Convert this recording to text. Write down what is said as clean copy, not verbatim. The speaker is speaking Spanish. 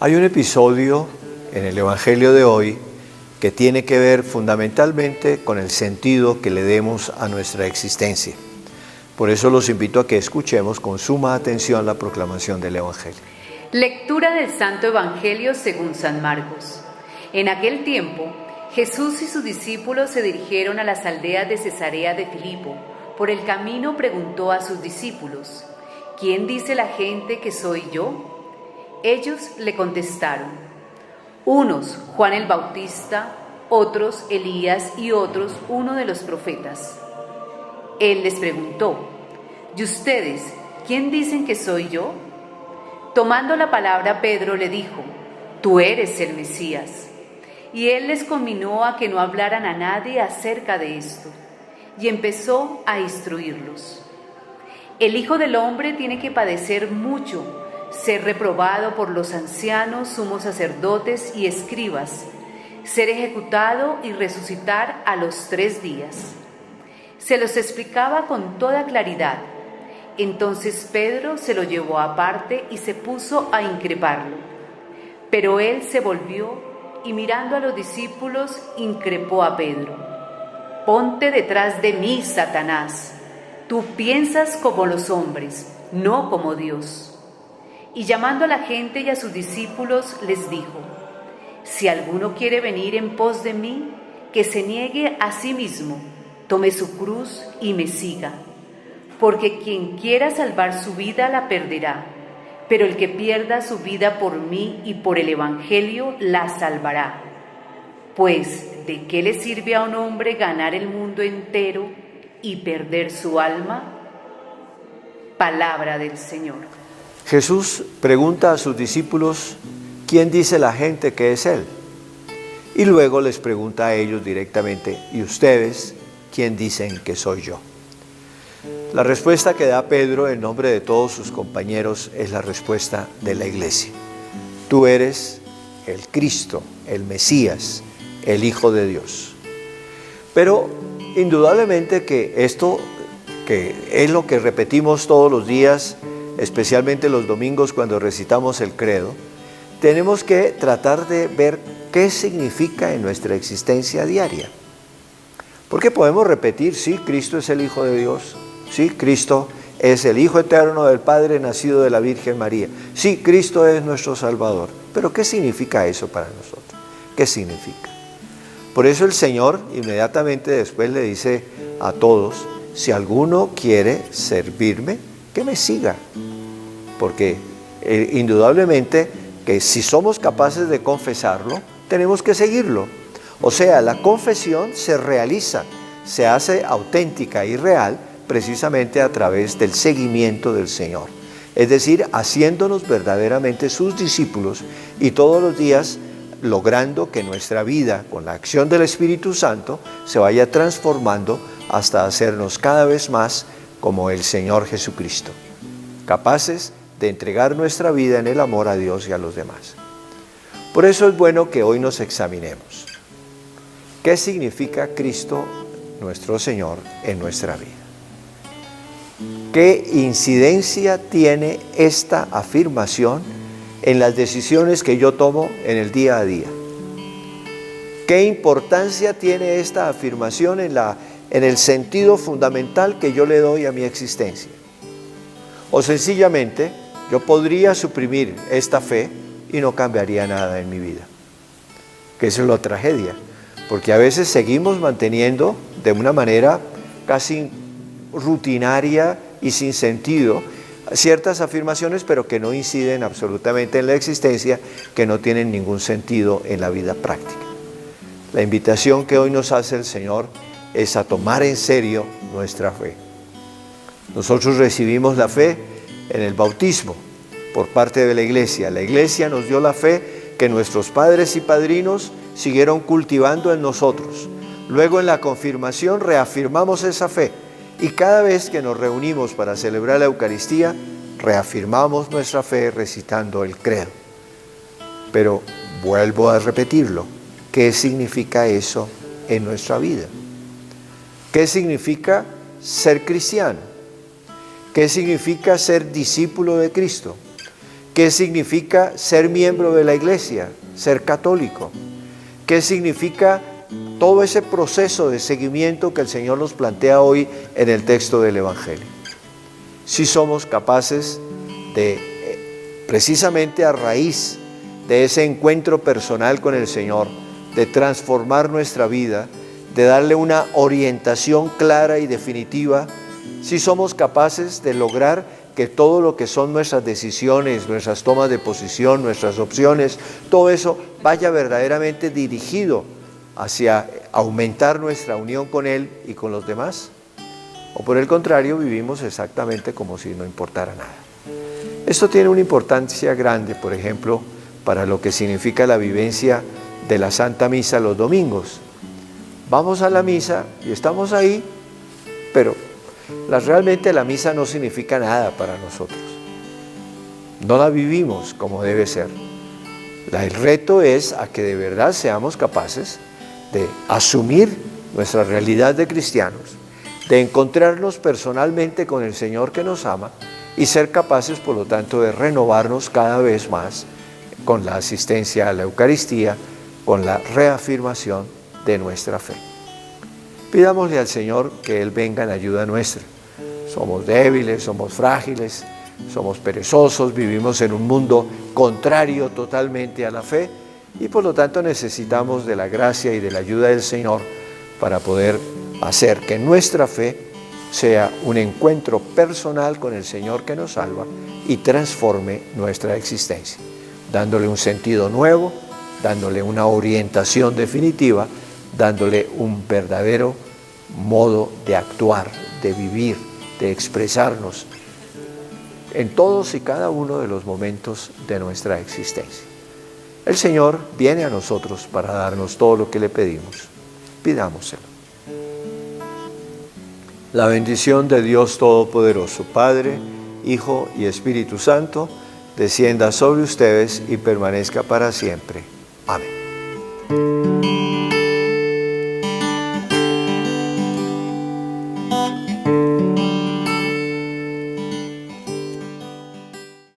Hay un episodio en el Evangelio de hoy que tiene que ver fundamentalmente con el sentido que le demos a nuestra existencia. Por eso los invito a que escuchemos con suma atención la proclamación del Evangelio. Lectura del Santo Evangelio según San Marcos. En aquel tiempo, Jesús y sus discípulos se dirigieron a las aldeas de Cesarea de Filipo. Por el camino preguntó a sus discípulos: ¿Quién dice la gente que soy yo? Ellos le contestaron: unos Juan el Bautista, otros Elías y otros uno de los profetas. Él les preguntó: ¿y ustedes quién dicen que soy yo? Tomando la palabra, Pedro le dijo: tú eres el Mesías. Y él les conminó a que no hablaran a nadie acerca de esto, y empezó a instruirlos. El Hijo del Hombre tiene que padecer mucho, ser reprobado por los ancianos, sumos sacerdotes y escribas, ser ejecutado y resucitar a los 3 días. Se los explicaba con toda claridad. Entonces Pedro se lo llevó aparte y se puso a increparlo. Pero él se volvió y mirando a los discípulos increpó a Pedro: ponte detrás de mí, Satanás. Tú piensas como los hombres, no como Dios. Y llamando a la gente y a sus discípulos les dijo: si alguno quiere venir en pos de mí, que se niegue a sí mismo, tome su cruz y me siga. Porque quien quiera salvar su vida la perderá, pero el que pierda su vida por mí y por el Evangelio la salvará. Pues, ¿de qué le sirve a un hombre ganar el mundo entero y perder su alma? Palabra del Señor. Jesús pregunta a sus discípulos: ¿quién dice la gente que es Él? Y luego les pregunta a ellos directamente: ¿y ustedes quién dicen que soy yo? La respuesta que da Pedro en nombre de todos sus compañeros es la respuesta de la Iglesia. Tú eres el Cristo, el Mesías, el Hijo de Dios. Pero indudablemente que esto, que es lo que repetimos todos los días, especialmente los domingos cuando recitamos el credo, tenemos que tratar de ver qué significa en nuestra existencia diaria. Porque podemos repetir: sí, Cristo es el Hijo de Dios. Sí, Cristo es el Hijo eterno del Padre, nacido de la Virgen María. Sí, Cristo es nuestro Salvador. Pero ¿qué significa eso para nosotros? ¿Qué significa? Por eso el Señor inmediatamente después le dice a todos: si alguno quiere servirme, que me siga. Porque indudablemente que si somos capaces de confesarlo, tenemos que seguirlo. O sea, la confesión se realiza, se hace auténtica y real precisamente a través del seguimiento del Señor. Es decir, haciéndonos verdaderamente sus discípulos y todos los días logrando que nuestra vida, con la acción del Espíritu Santo, se vaya transformando hasta hacernos cada vez más como el Señor Jesucristo, capaces de entregar nuestra vida en el amor a Dios y a los demás. Por eso es bueno que hoy nos examinemos. ¿Qué significa Cristo, nuestro Señor, en nuestra vida? ¿Qué incidencia tiene esta afirmación en las decisiones que yo tomo en el día a día? ¿Qué importancia tiene esta afirmación en el sentido fundamental que yo le doy a mi existencia? O sencillamente, yo podría suprimir esta fe y no cambiaría nada en mi vida. Que eso es la tragedia, porque a veces seguimos manteniendo de una manera casi rutinaria y sin sentido ciertas afirmaciones, pero que no inciden absolutamente en la existencia, que no tienen ningún sentido en la vida práctica. La invitación que hoy nos hace el Señor es a tomar en serio nuestra fe. Nosotros recibimos la fe en el bautismo por parte de la Iglesia. La Iglesia nos dio la fe que nuestros padres y padrinos siguieron cultivando en nosotros. Luego en la confirmación reafirmamos esa fe. Y cada vez que nos reunimos para celebrar la Eucaristía, reafirmamos nuestra fe recitando el credo. Pero vuelvo a repetirlo: ¿qué significa eso en nuestra vida? ¿Qué significa ser cristiano? ¿Qué significa ser discípulo de Cristo? ¿Qué significa ser miembro de la iglesia? Ser católico. ¿Qué significa todo ese proceso de seguimiento que el Señor nos plantea hoy en el texto del Evangelio? Si somos capaces de, precisamente a raíz de ese encuentro personal con el Señor, de transformar nuestra vida, de darle una orientación clara y definitiva, si somos capaces de lograr que todo lo que son nuestras decisiones, nuestras tomas de posición, nuestras opciones, todo eso vaya verdaderamente dirigido hacia aumentar nuestra unión con Él y con los demás. O por el contrario, vivimos exactamente como si no importara nada. Esto tiene una importancia grande, por ejemplo, para lo que significa la vivencia de la Santa Misa los domingos. Vamos a la misa y estamos ahí, pero realmente la misa no significa nada para nosotros. No la vivimos como debe ser. El reto es a que de verdad seamos capaces de asumir nuestra realidad de cristianos, de encontrarnos personalmente con el Señor que nos ama y ser capaces, por lo tanto, de renovarnos cada vez más con la asistencia a la Eucaristía, con la reafirmación de nuestra fe. Pidámosle al Señor que Él venga en ayuda nuestra. Somos débiles, somos frágiles, somos perezosos, vivimos en un mundo contrario totalmente a la fe y por lo tanto necesitamos de la gracia y de la ayuda del Señor para poder hacer que nuestra fe sea un encuentro personal con el Señor que nos salva y transforme nuestra existencia, dándole un sentido nuevo, dándole una orientación definitiva, dándole un verdadero modo de actuar, de vivir, de expresarnos en todos y cada uno de los momentos de nuestra existencia. El Señor viene a nosotros para darnos todo lo que le pedimos. Pidámoselo. La bendición de Dios Todopoderoso, Padre, Hijo y Espíritu Santo, descienda sobre ustedes y permanezca para siempre. Amén.